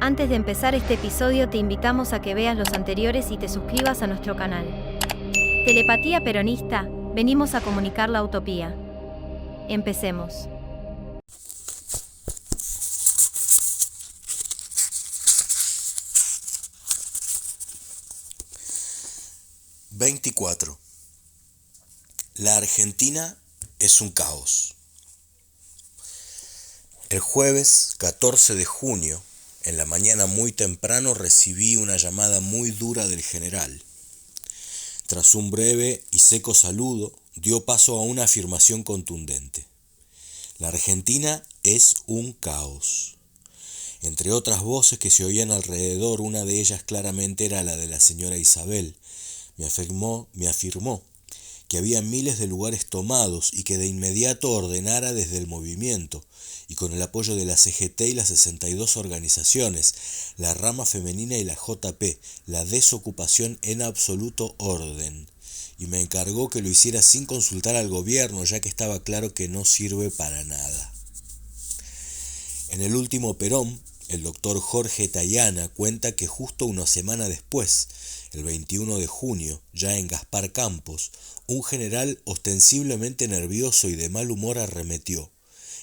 Antes de empezar este episodio te invitamos a que veas los anteriores y te suscribas a nuestro canal. Telepatía Peronista, venimos a comunicar la utopía. Empecemos. (24) La Argentina es un caos. El jueves 14 de junio, en la mañana muy temprano, recibí una llamada muy dura del general. Tras un breve y seco saludo, dio paso a una afirmación contundente. La Argentina es un caos. Entre otras voces que se oían alrededor, una de ellas claramente era la de la señora Isabel. Me afirmó que había miles de lugares tomados y que de inmediato ordenara desde el movimiento, y con el apoyo de la CGT y las 62 organizaciones, la rama femenina y la JP, la desocupación en absoluto orden. Y me encargó que lo hiciera sin consultar al gobierno, ya que estaba claro que no sirve para nada. En el último Perón, el doctor Jorge Tayana cuenta que justo una semana después, el 21 de junio, ya en Gaspar Campos, un general ostensiblemente nervioso y de mal humor arremetió: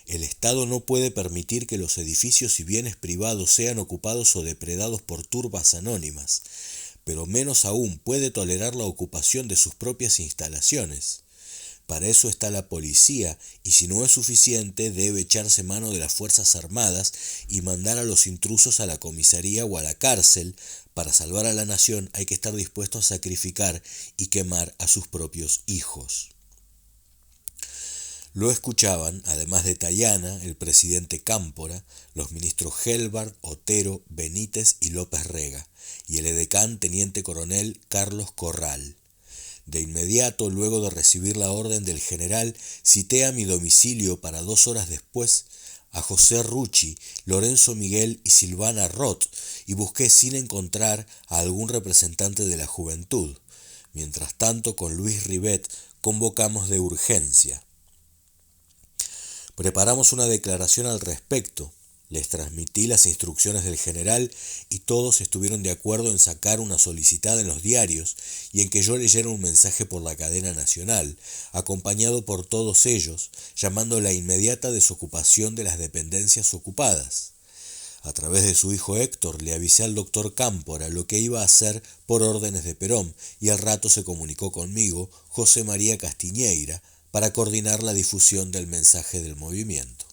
el Estado no puede permitir que los edificios y bienes privados sean ocupados o depredados por turbas anónimas, pero menos aún puede tolerar la ocupación de sus propias instalaciones. Para eso está la policía, y si no es suficiente, debe echarse mano de las Fuerzas Armadas y mandar a los intrusos a la comisaría o a la cárcel. Para salvar a la nación hay que estar dispuesto a sacrificar y quemar a sus propios hijos. Lo escuchaban, además de Tayana, el presidente Cámpora, los ministros Gelbard, Otero, Benítez y López Rega, y el edecán teniente coronel Carlos Corral. De inmediato, luego de recibir la orden del general, cité a mi domicilio para 2 horas después a José Rucci, Lorenzo Miguel y Silvana Roth, y busqué sin encontrar a algún representante de la juventud. Mientras tanto, con Luis Rivet convocamos de urgencia. Preparamos una declaración al respecto. Les transmití las instrucciones del general y todos estuvieron de acuerdo en sacar una solicitada en los diarios y en que yo leyera un mensaje por la cadena nacional, acompañado por todos ellos, llamando la inmediata desocupación de las dependencias ocupadas. A través de su hijo Héctor le avisé al doctor Cámpora lo que iba a hacer por órdenes de Perón, y al rato se comunicó conmigo José María Castiñeira para coordinar la difusión del mensaje del movimiento.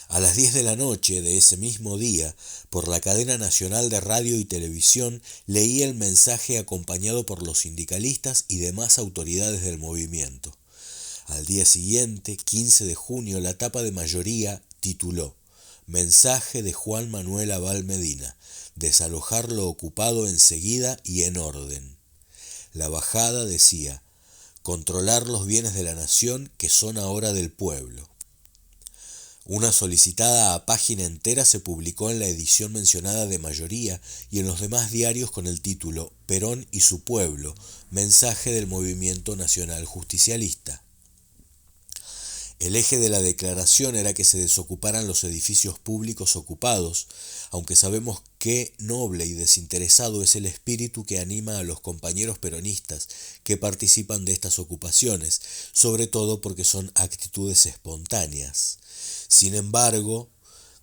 A las 10 de la noche de ese mismo día, por la cadena nacional de radio y televisión, leí el mensaje acompañado por los sindicalistas y demás autoridades del movimiento. Al día siguiente, 15 de junio, la tapa de mayoría tituló: Mensaje de Juan Manuel Abal Medina: desalojar lo ocupado enseguida y en orden. La bajada decía: controlar los bienes de la nación que son ahora del pueblo. Una solicitada a página entera se publicó en la edición mencionada de mayoría y en los demás diarios con el título Perón y su pueblo, mensaje del Movimiento Nacional Justicialista. El eje de la declaración era que se desocuparan los edificios públicos ocupados, aunque sabemos qué noble y desinteresado es el espíritu que anima a los compañeros peronistas que participan de estas ocupaciones, sobre todo porque son actitudes espontáneas. Sin embargo,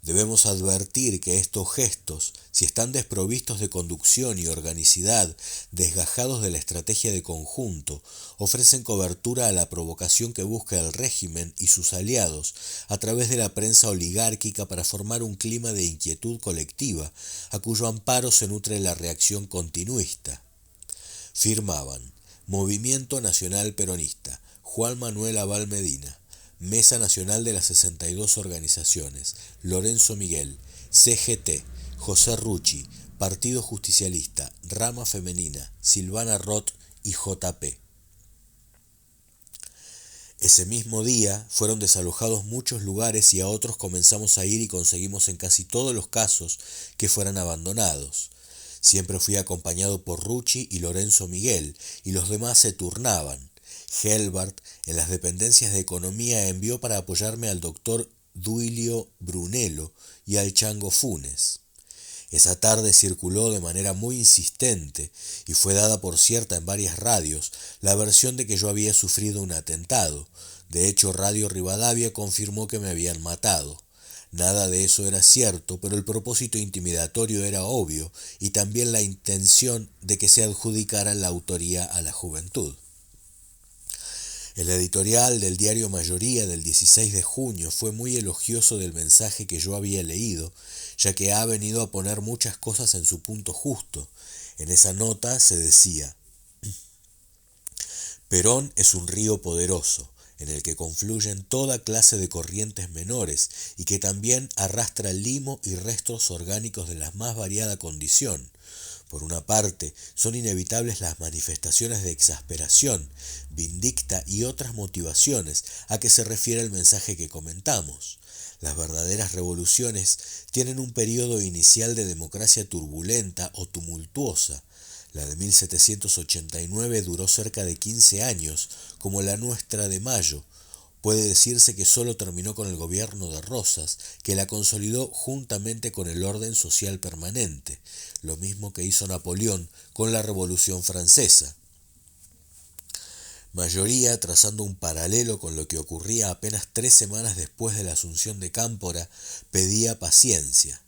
debemos advertir que estos gestos, si están desprovistos de conducción y organicidad, desgajados de la estrategia de conjunto, ofrecen cobertura a la provocación que busca el régimen y sus aliados a través de la prensa oligárquica para formar un clima de inquietud colectiva, a cuyo amparo se nutre la reacción continuista. Firmaban: Movimiento Nacional Peronista, Juan Manuel Abal Medina; Mesa Nacional de las 62 Organizaciones, Lorenzo Miguel; CGT, José Rucci; Partido Justicialista, Rama Femenina, Silvana Roth y JP. Ese mismo día fueron desalojados muchos lugares y a otros comenzamos a ir y conseguimos en casi todos los casos que fueran abandonados. Siempre fui acompañado por Rucci y Lorenzo Miguel, y los demás se turnaban. Gelbard, en las dependencias de economía, envió para apoyarme al doctor Duilio Brunello y al Chango Funes. Esa tarde circuló de manera muy insistente y fue dada por cierta en varias radios la versión de que yo había sufrido un atentado. De hecho, Radio Rivadavia confirmó que me habían matado. Nada de eso era cierto, pero el propósito intimidatorio era obvio y también la intención de que se adjudicara la autoría a la juventud. El editorial del diario Mayoría del 16 de junio fue muy elogioso del mensaje que yo había leído, ya que ha venido a poner muchas cosas en su punto justo. En esa nota se decía: Perón es un río poderoso, en el que confluyen toda clase de corrientes menores y que también arrastra limo y restos orgánicos de la más variada condición. Por una parte, son inevitables las manifestaciones de exasperación, vindicta y otras motivaciones a que se refiere el mensaje que comentamos. Las verdaderas revoluciones tienen un periodo inicial de democracia turbulenta o tumultuosa. La de 1789 duró cerca de 15 años, como la nuestra de Mayo. Puede decirse que solo terminó con el gobierno de Rosas, que la consolidó juntamente con el orden social permanente, lo mismo que hizo Napoleón con la Revolución Francesa. Mayoría, trazando un paralelo con lo que ocurría apenas 3 semanas después de la asunción de Cámpora, pedía paciencia.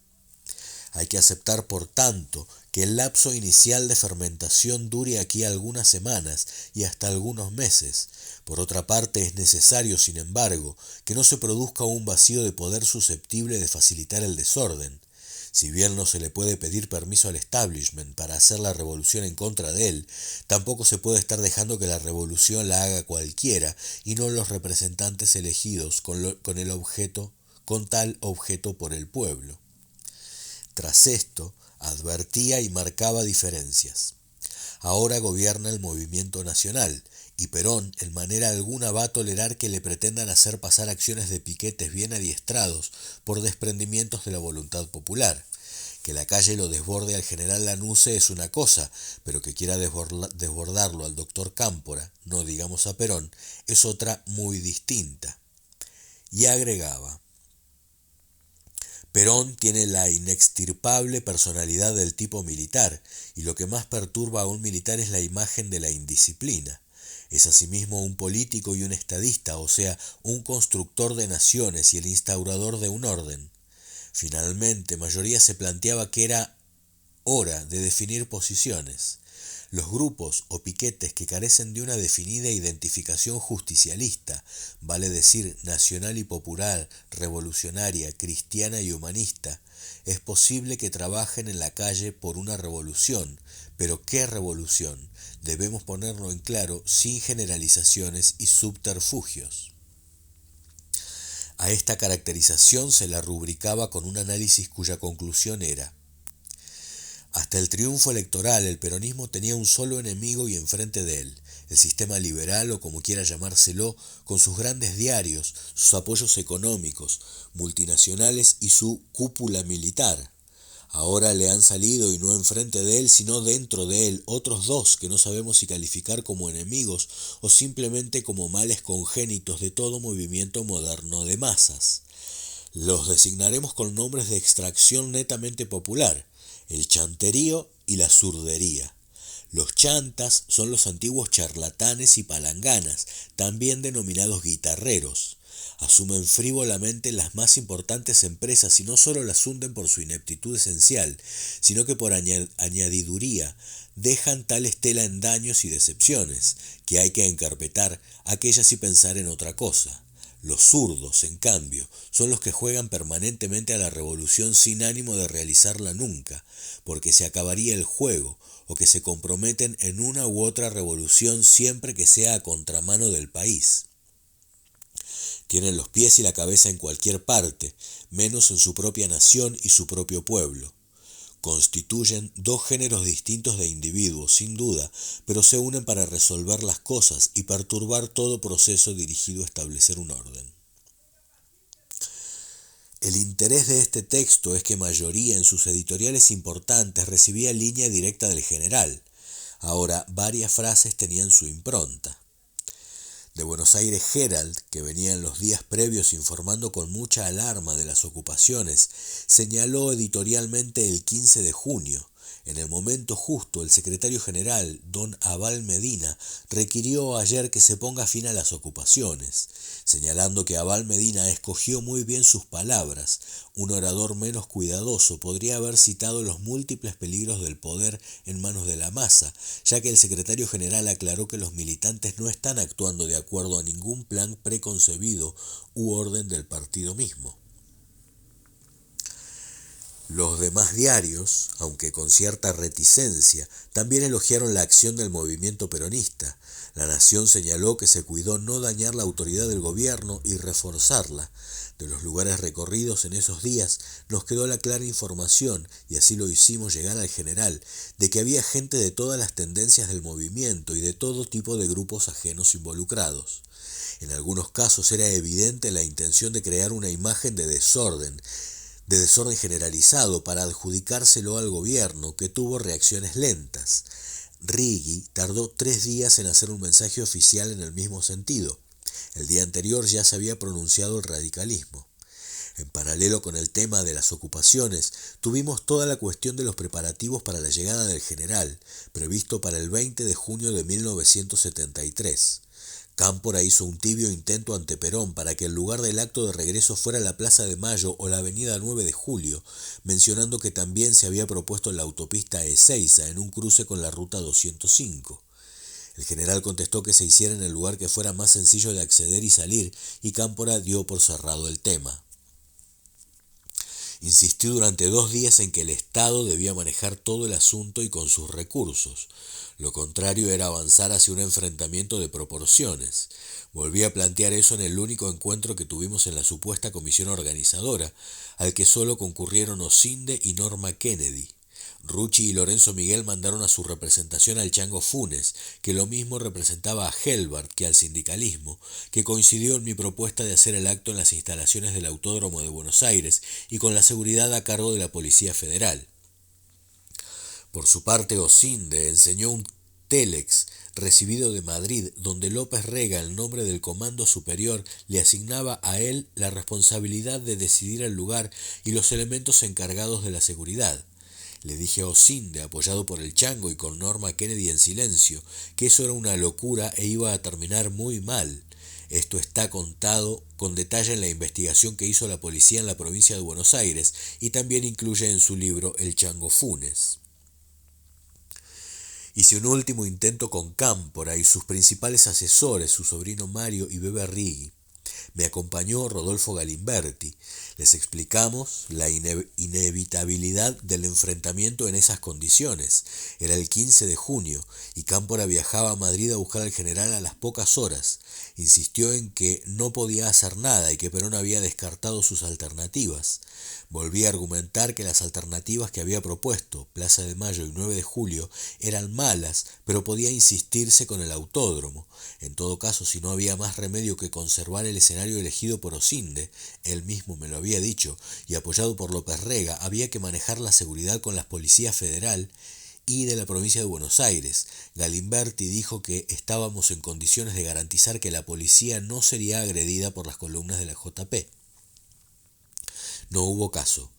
Hay que aceptar, por tanto, que el lapso inicial de fermentación dure aquí algunas semanas y hasta algunos meses. Por otra parte, es necesario, sin embargo, que no se produzca un vacío de poder susceptible de facilitar el desorden. Si bien no se le puede pedir permiso al establishment para hacer la revolución en contra de él, tampoco se puede estar dejando que la revolución la haga cualquiera y no los representantes elegidos con tal objeto por el pueblo. Tras esto, advertía y marcaba diferencias. Ahora gobierna el movimiento nacional, y Perón en manera alguna va a tolerar que le pretendan hacer pasar acciones de piquetes bien adiestrados por desprendimientos de la voluntad popular. Que la calle lo desborde al general Lanusse es una cosa, pero que quiera desbordarlo al doctor Cámpora, no digamos a Perón, es otra muy distinta. Y agregaba: Perón tiene la inextirpable personalidad del tipo militar, y lo que más perturba a un militar es la imagen de la indisciplina. Es asimismo un político y un estadista, o sea, un constructor de naciones y el instaurador de un orden. Finalmente, Mayoría se planteaba que era hora de definir posiciones. Los grupos o piquetes que carecen de una definida identificación justicialista, vale decir nacional y popular, revolucionaria, cristiana y humanista, es posible que trabajen en la calle por una revolución, pero ¿qué revolución? Debemos ponerlo en claro sin generalizaciones y subterfugios. A esta caracterización se la rubricaba con un análisis cuya conclusión era: hasta el triunfo electoral, el peronismo tenía un solo enemigo y enfrente de él, el sistema liberal o como quiera llamárselo, con sus grandes diarios, sus apoyos económicos, multinacionales y su cúpula militar. Ahora le han salido, y no enfrente de él, sino dentro de él, otros dos que no sabemos si calificar como enemigos o simplemente como males congénitos de todo movimiento moderno de masas. Los designaremos con nombres de extracción netamente popular: el chanterío y la zurdería. Los chantas son los antiguos charlatanes y palanganas, también denominados guitarreros. Asumen frívolamente las más importantes empresas y no solo las hunden por su ineptitud esencial, sino que por añadiduría dejan tal estela en daños y decepciones, que hay que encarpetar aquellas y pensar en otra cosa. Los zurdos, en cambio, son los que juegan permanentemente a la revolución sin ánimo de realizarla nunca, porque se acabaría el juego, o que se comprometen en una u otra revolución siempre que sea a contramano del país. Tienen los pies y la cabeza en cualquier parte, menos en su propia nación y su propio pueblo. Constituyen dos géneros distintos de individuos, sin duda, pero se unen para resolver las cosas y perturbar todo proceso dirigido a establecer un orden. El interés de este texto es que Mayoría en sus editoriales importantes recibía línea directa del general. Ahora, varias frases tenían su impronta. The Buenos Aires Herald, que venía en los días previos informando con mucha alarma de las ocupaciones, señaló editorialmente el 15 de junio. En el momento justo, el secretario general, don Abal Medina, requirió ayer que se ponga fin a las ocupaciones, señalando que Abal Medina escogió muy bien sus palabras. Un orador menos cuidadoso podría haber citado los múltiples peligros del poder en manos de la masa, ya que el secretario general aclaró que los militantes no están actuando de acuerdo a ningún plan preconcebido u orden del partido mismo. Los demás diarios, aunque con cierta reticencia, también elogiaron la acción del movimiento peronista. La Nación señaló que se cuidó no dañar la autoridad del gobierno y reforzarla. De los lugares recorridos en esos días nos quedó la clara información, y así lo hicimos llegar al general, de que había gente de todas las tendencias del movimiento y de todo tipo de grupos ajenos involucrados. En algunos casos era evidente la intención de crear una imagen de desorden generalizado para adjudicárselo al gobierno, que tuvo reacciones lentas. Righi tardó 3 días en hacer un mensaje oficial en el mismo sentido. El día anterior ya se había pronunciado el radicalismo. En paralelo con el tema de las ocupaciones, tuvimos toda la cuestión de los preparativos para la llegada del general, previsto para el 20 de junio de 1973. Cámpora hizo un tibio intento ante Perón para que el lugar del acto de regreso fuera la Plaza de Mayo o la Avenida 9 de Julio, mencionando que también se había propuesto la autopista Ezeiza en un cruce con la ruta 205. El general contestó que se hiciera en el lugar que fuera más sencillo de acceder y salir, y Cámpora dio por cerrado el tema. Insistió durante 2 días en que el Estado debía manejar todo el asunto y con sus recursos. Lo contrario era avanzar hacia un enfrentamiento de proporciones. Volví a plantear eso en el único encuentro que tuvimos en la supuesta comisión organizadora, al que solo concurrieron Osinde y Norma Kennedy. Rucci y Lorenzo Miguel mandaron a su representación al Chango Funes, que lo mismo representaba a Helbart que al sindicalismo, que coincidió en mi propuesta de hacer el acto en las instalaciones del Autódromo de Buenos Aires y con la seguridad a cargo de la Policía Federal. Por su parte, Osinde enseñó un télex recibido de Madrid, donde López Rega, en nombre del Comando Superior, le asignaba a él la responsabilidad de decidir el lugar y los elementos encargados de la seguridad. Le dije a Osinde, apoyado por el Chango y con Norma Kennedy en silencio, que eso era una locura e iba a terminar muy mal. Esto está contado con detalle en la investigación que hizo la policía en la provincia de Buenos Aires y también incluye en su libro El Chango Funes. Hice un último intento con Cámpora y sus principales asesores, su sobrino Mario y Bebe Righi. Me acompañó Rodolfo Galimberti. Les explicamos la inevitabilidad del enfrentamiento en esas condiciones. Era el 15 de junio y Cámpora viajaba a Madrid a buscar al general a las pocas horas. Insistió en que no podía hacer nada y que Perón había descartado sus alternativas. Volví a argumentar que las alternativas que había propuesto, Plaza de Mayo y 9 de Julio, eran malas, pero podía insistirse con el autódromo. En todo caso, si no había más remedio que conservar el escenario elegido por Osinde, él mismo me lo había dicho, y apoyado por López Rega, había que manejar la seguridad con la Policía Federal y de la provincia de Buenos Aires. Galimberti dijo que estábamos en condiciones de garantizar que la policía no sería agredida por las columnas de la JP. No hubo caso.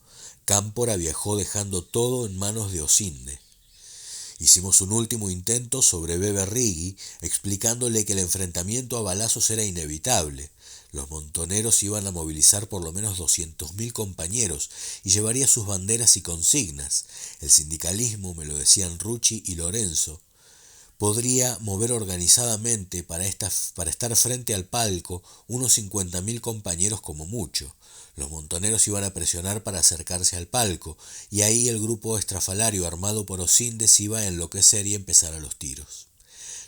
Cámpora viajó dejando todo en manos de Osinde. Hicimos un último intento sobre Bebe Righi, explicándole que el enfrentamiento a balazos era inevitable. Los montoneros iban a movilizar por lo menos 200.000 compañeros y llevaría sus banderas y consignas. El sindicalismo, me lo decían Rucci y Lorenzo, podría mover organizadamente para estar frente al palco unos 50.000 compañeros como mucho. Los montoneros iban a presionar para acercarse al palco, y ahí el grupo estrafalario armado por Osinde se iba a enloquecer y empezar a los tiros.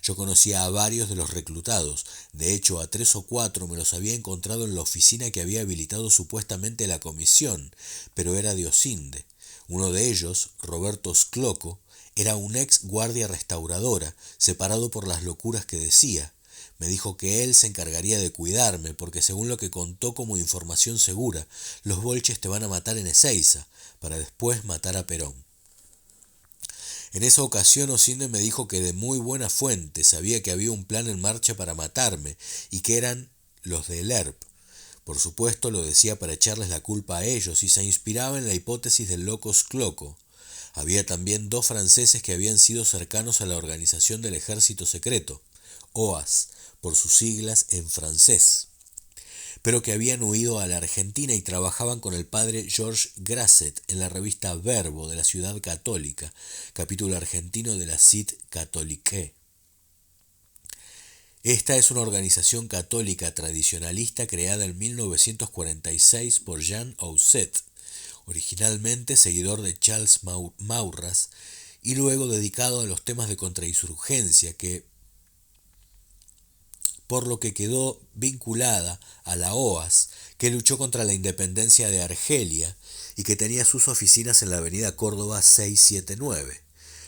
Yo conocía a varios de los reclutados, de hecho a 3 o 4 me los había encontrado en la oficina que había habilitado supuestamente la comisión, pero era de Osinde. Uno de ellos, Roberto Sclocco, era un ex guardia restauradora, separado por las locuras que decía. Me dijo que él se encargaría de cuidarme, porque según lo que contó como información segura, los bolches te van a matar en Ezeiza, para después matar a Perón. En esa ocasión Osinde me dijo que de muy buena fuente sabía que había un plan en marcha para matarme y que eran los de ERP. Por supuesto lo decía para echarles la culpa a ellos y se inspiraba en la hipótesis del locus cloco. Había también 2 franceses que habían sido cercanos a la organización del ejército secreto, OAS, por sus siglas en francés, pero que habían huido a la Argentina y trabajaban con el padre Georges Grasset en la revista Verbo de la Ciudad Católica, capítulo argentino de la Cite Catholique. Esta es una organización católica tradicionalista creada en 1946 por Jean Ausset, originalmente seguidor de Charles Maurras y luego dedicado a los temas de contrainsurgencia, por lo que quedó vinculada a la OAS, que luchó contra la independencia de Argelia y que tenía sus oficinas en la avenida Córdoba 679.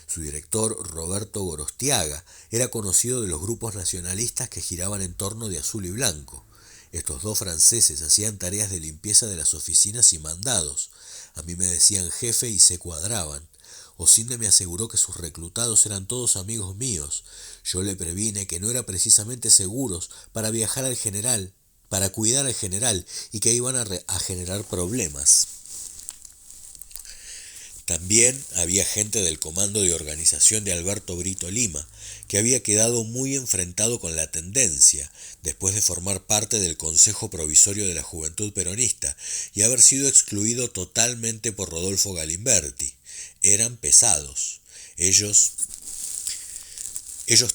Su director, Roberto Gorostiaga, era conocido de los grupos nacionalistas que giraban en torno de azul y blanco. Estos 2 franceses hacían tareas de limpieza de las oficinas y mandados. A mí me decían jefe y se cuadraban. Osinde me aseguró que sus reclutados eran todos amigos míos. Yo le previne que no eran precisamente seguros para viajar al general, para cuidar al general, y que iban a generar problemas. También había gente del comando de organización de Alberto Brito Lima, que había quedado muy enfrentado con la tendencia, después de formar parte del Consejo Provisorio de la Juventud Peronista y haber sido excluido totalmente por Rodolfo Galimberti. Eran pesados. Ellos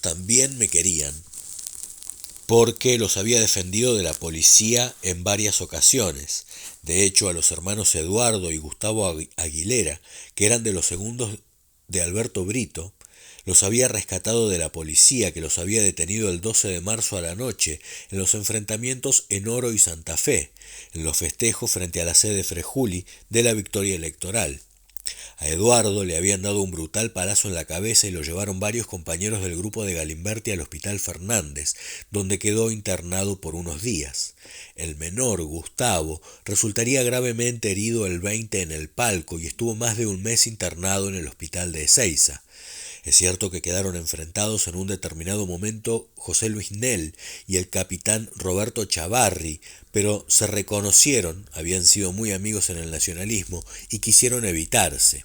también me querían, porque los había defendido de la policía en varias ocasiones. De hecho, a los hermanos Eduardo y Gustavo Aguilera, que eran de los segundos de Alberto Brito, los había rescatado de la policía, que los había detenido el 12 de marzo a la noche en los enfrentamientos en Oro y Santa Fe, en los festejos frente a la sede Frejuli de la victoria electoral. A Eduardo le habían dado un brutal palazo en la cabeza y lo llevaron varios compañeros del grupo de Galimberti al Hospital Fernández, donde quedó internado por unos días. El menor, Gustavo, resultaría gravemente herido el 20 en el Palco y estuvo más de un mes internado en el hospital de Ezeiza. Es cierto que quedaron enfrentados en un determinado momento José Luis Nel y el capitán Roberto Chavarri, pero se reconocieron, habían sido muy amigos en el nacionalismo y quisieron evitarse.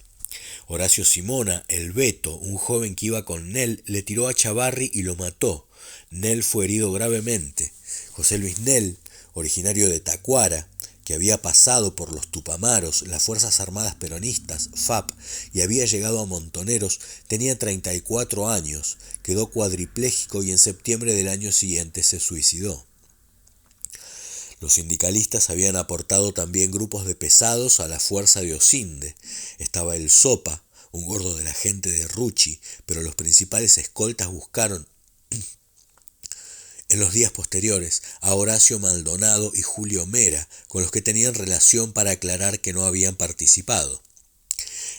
Horacio Simona, el Beto, un joven que iba con Nel, le tiró a Chavarri y lo mató. Nel fue herido gravemente. José Luis Nel, originario de Tacuara, que había pasado por los Tupamaros, las Fuerzas Armadas Peronistas, FAP, y había llegado a Montoneros, tenía 34 años, quedó cuadripléjico y en septiembre del año siguiente se suicidó. Los sindicalistas habían aportado también grupos de pesados a la fuerza de Osinde. Estaba el Sopa, un gordo de la gente de Rucci, pero los principales escoltas buscaron en los días posteriores a Horacio Maldonado y Julio Mera, con los que tenían relación para aclarar que no habían participado.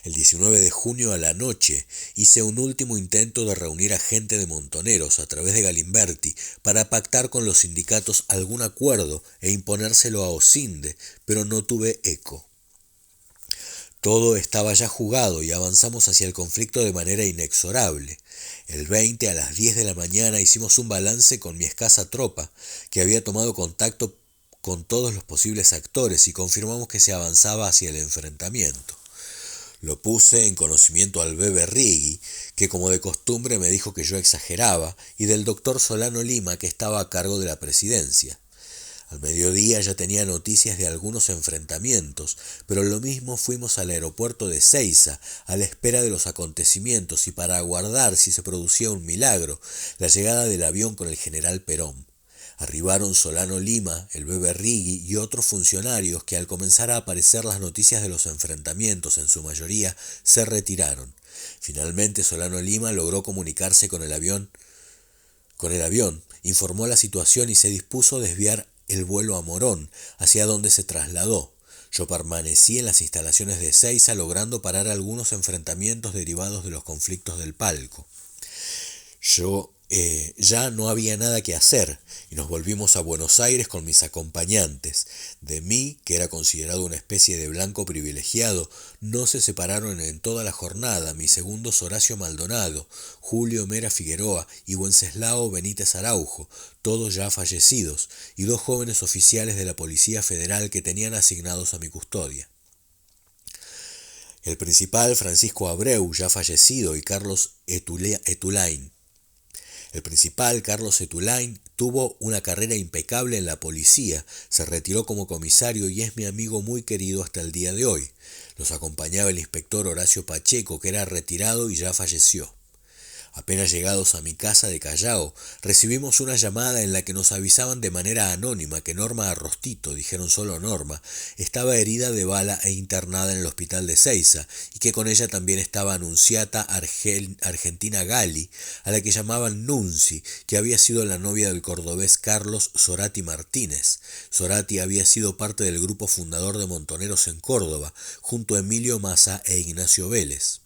El 19 de junio a la noche hice un último intento de reunir a gente de Montoneros a través de Galimberti para pactar con los sindicatos algún acuerdo e imponérselo a Osinde, pero no tuve eco. Todo estaba ya jugado y avanzamos hacia el conflicto de manera inexorable. El 20 a las 10 de la mañana hicimos un balance con mi escasa tropa, que había tomado contacto con todos los posibles actores y confirmamos que se avanzaba hacia el enfrentamiento. Lo puse en conocimiento al Bebe Rigui, que como de costumbre me dijo que yo exageraba, y del doctor Solano Lima, que estaba a cargo de la presidencia. Al mediodía ya tenía noticias de algunos enfrentamientos, pero lo mismo fuimos al aeropuerto de Ezeiza, a la espera de los acontecimientos y para aguardar, si se producía un milagro, la llegada del avión con el general Perón. Arribaron Solano Lima, el Bebe Rigui y otros funcionarios que al comenzar a aparecer las noticias de los enfrentamientos, en su mayoría, se retiraron. Finalmente Solano Lima logró comunicarse con el avión, informó la situación y se dispuso a desviar el vuelo a Morón, hacia donde se trasladó. Yo permanecí en las instalaciones de Ezeiza logrando parar algunos enfrentamientos derivados de los conflictos del Palco. Yo Ya no había nada que hacer y nos volvimos a Buenos Aires con mis acompañantes. De mí, que era considerado una especie de blanco privilegiado, no se separaron en toda la jornada mis segundos Horacio Maldonado, Julio Mera Figueroa y Wenceslao Benítez Araujo, todos ya fallecidos, y dos jóvenes oficiales de la Policía Federal que tenían asignados a mi custodia. El principal, Francisco Abreu, ya fallecido, y Carlos Etulain. El principal, Carlos Etulain, tuvo una carrera impecable en la policía, se retiró como comisario y es mi amigo muy querido hasta el día de hoy. Los acompañaba el inspector Horacio Pacheco, que era retirado y ya falleció. Apenas llegados a mi casa de Callao, recibimos una llamada en la que nos avisaban de manera anónima que Norma Arrostito, dijeron solo Norma, estaba herida de bala e internada en el hospital de Seiza, y que con ella también estaba Anunciata Argentina Gali, a la que llamaban Nunzi, que había sido la novia del cordobés Carlos Zorati Martínez. Zorati había sido parte del grupo fundador de Montoneros en Córdoba, junto a Emilio Massa e Ignacio Vélez.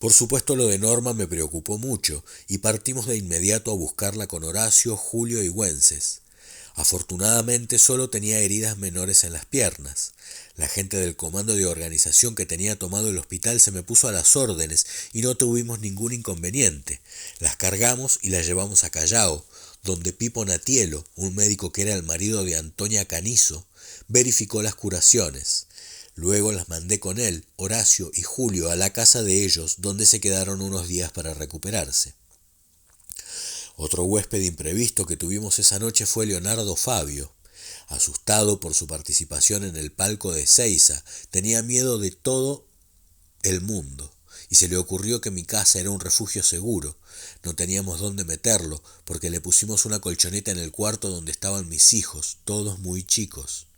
Por supuesto lo de Norma me preocupó mucho y partimos de inmediato a buscarla con Horacio, Julio y Güences. Afortunadamente solo tenía heridas menores en las piernas. La gente del comando de organización que tenía tomado el hospital se me puso a las órdenes y no tuvimos ningún inconveniente. Las cargamos y las llevamos a Callao, donde Pipo Natielo, un médico que era el marido de Antonia Canizo, verificó las curaciones. Luego las mandé con él, Horacio y Julio a la casa de ellos, donde se quedaron unos días para recuperarse. Otro huésped imprevisto que tuvimos esa noche fue Leonardo Fabio. Asustado por su participación en el palco de Seiza, tenía miedo de todo el mundo, y se le ocurrió que mi casa era un refugio seguro. No teníamos dónde meterlo, porque le pusimos una colchoneta en el cuarto donde estaban mis hijos, todos muy chicos.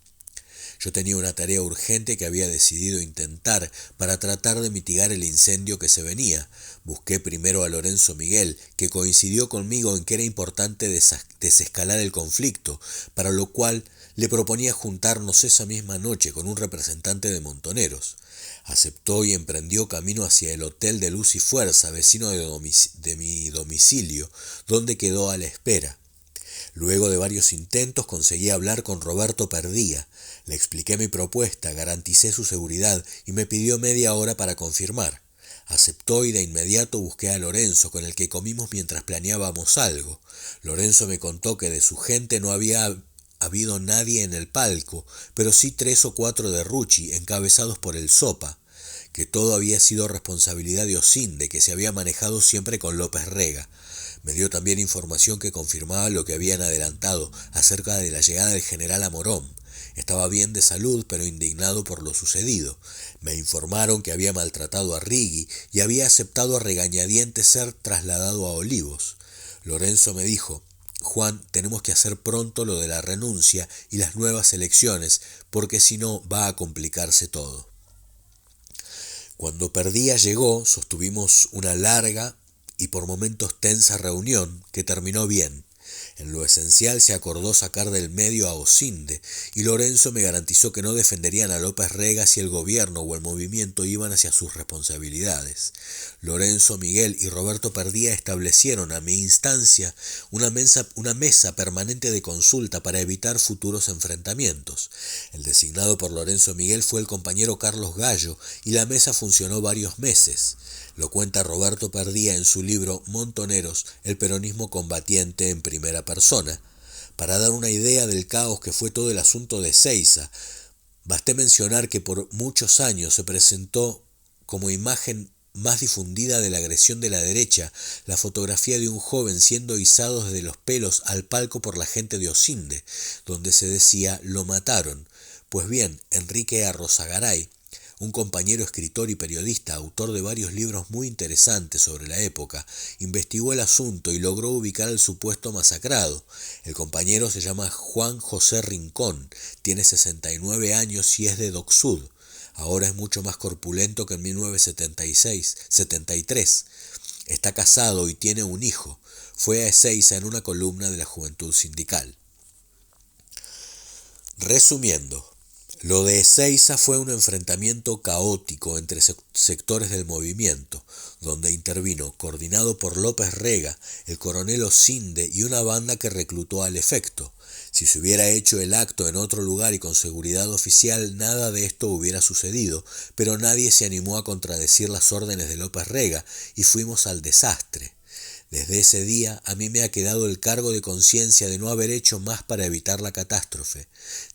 Yo tenía una tarea urgente que había decidido intentar para tratar de mitigar el incendio que se venía. Busqué primero a Lorenzo Miguel, que coincidió conmigo en que era importante desescalar el conflicto, para lo cual le proponía juntarnos esa misma noche con un representante de Montoneros. Aceptó y emprendió camino hacia el Hotel de Luz y Fuerza, vecino de mi domicilio, donde quedó a la espera. Luego de varios intentos conseguí hablar con Roberto Perdía. Le expliqué mi propuesta, garanticé su seguridad y me pidió media hora para confirmar. Aceptó y de inmediato busqué a Lorenzo, con el que comimos mientras planeábamos algo. Lorenzo me contó que de su gente no había habido nadie en el palco, pero sí 3 o 4 de Rucci, encabezados por el Sopa, que todo había sido responsabilidad de Osinde, que se había manejado siempre con López Rega. Me dio también información que confirmaba lo que habían adelantado acerca de la llegada del general Amorón. Estaba bien de salud, pero indignado por lo sucedido. Me informaron que había maltratado a Rigui y había aceptado a regañadientes ser trasladado a Olivos. Lorenzo me dijo: Juan, tenemos que hacer pronto lo de la renuncia y las nuevas elecciones, porque si no va a complicarse todo. Cuando Perdía llegó, sostuvimos una larga y por momentos tensa reunión que terminó bien. En lo esencial se acordó sacar del medio a Osinde, y Lorenzo me garantizó que no defenderían a López Rega si el gobierno o el movimiento iban hacia sus responsabilidades. Lorenzo, Miguel y Roberto Perdía establecieron a mi instancia una mesa permanente de consulta para evitar futuros enfrentamientos. El designado por Lorenzo Miguel fue el compañero Carlos Gallo, y la mesa funcionó varios meses. Lo cuenta Roberto Perdía en su libro Montoneros, el peronismo combatiente en primera persona. Para dar una idea del caos que fue todo el asunto de Seiza, basté mencionar que por muchos años se presentó como imagen más difundida de la agresión de la derecha la fotografía de un joven siendo izado desde los pelos al palco por la gente de Osinde, donde se decía «lo mataron». Pues bien, Enrique Arrozagaray, un compañero escritor y periodista, autor de varios libros muy interesantes sobre la época, investigó el asunto y logró ubicar al supuesto masacrado. El compañero se llama Juan José Rincón, tiene 69 años y es de Docsud. Ahora es mucho más corpulento que en 1973. Está casado y tiene un hijo. Fue a Ezeiza en una columna de la Juventud Sindical. Resumiendo, Lo de Ezeiza fue un enfrentamiento caótico entre sectores del movimiento, donde intervino, coordinado por López Rega, el coronel Osinde y una banda que reclutó al efecto. Si se hubiera hecho el acto en otro lugar y con seguridad oficial, nada de esto hubiera sucedido, pero nadie se animó a contradecir las órdenes de López Rega y fuimos al desastre. Desde ese día a mí me ha quedado el cargo de conciencia de no haber hecho más para evitar la catástrofe.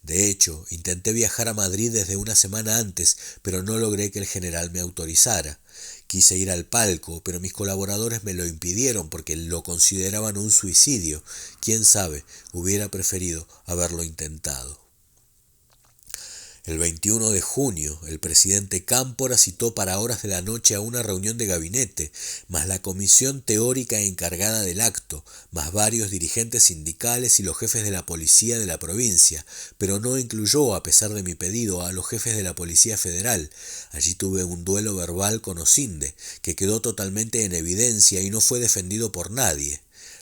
De hecho, intenté viajar a Madrid desde una semana antes, pero no logré que el general me autorizara. Quise ir al palco, pero mis colaboradores me lo impidieron porque lo consideraban un suicidio. Quién sabe, hubiera preferido haberlo intentado. El 21 de junio, el presidente Cámpora citó para horas de la noche a una reunión de gabinete, más la comisión teórica encargada del acto, más varios dirigentes sindicales y los jefes de la policía de la provincia, pero no incluyó, a pesar de mi pedido, a los jefes de la Policía Federal. Allí tuve un duelo verbal con Osinde, que quedó totalmente en evidencia y no fue defendido por nadie.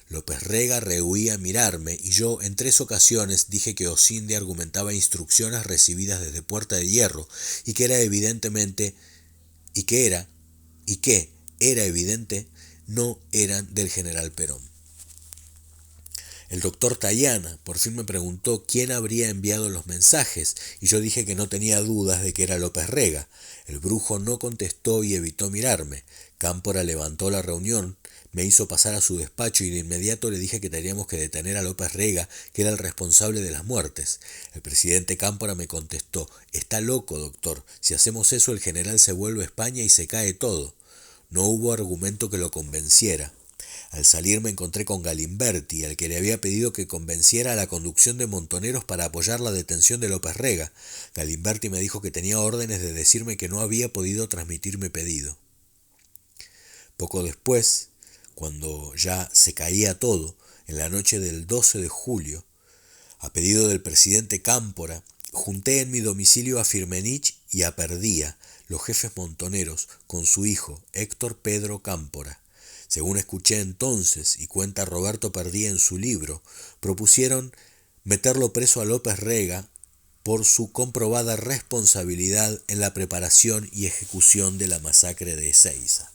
López Rega rehuía mirarme y yo en 3 ocasiones dije que Osinde argumentaba instrucciones recibidas desde Puerta de Hierro y que era evidente no eran del general Perón. El doctor Tayana por fin me preguntó quién habría enviado los mensajes y yo dije que no tenía dudas de que era López Rega. El brujo no contestó y evitó mirarme. Cámpora levantó la reunión, me hizo pasar a su despacho y de inmediato le dije que teníamos que detener a López Rega, que era el responsable de las muertes. El presidente Cámpora me contestó: «Está loco, doctor. Si hacemos eso, el general se vuelve a España y se cae todo». No hubo argumento que lo convenciera. Al salir me encontré con Galimberti, al que le había pedido que convenciera a la conducción de Montoneros para apoyar la detención de López Rega. Galimberti me dijo que tenía órdenes de decirme que no había podido transmitir mi pedido. Poco después, cuando ya se caía todo, en la noche del 12 de julio, a pedido del presidente Cámpora, junté en mi domicilio a Firmenich y a Perdía, los jefes montoneros, con su hijo, Héctor Pedro Cámpora. Según escuché entonces, y cuenta Roberto Perdía en su libro, propusieron meterlo preso a López Rega por su comprobada responsabilidad en la preparación y ejecución de la masacre de Ezeiza.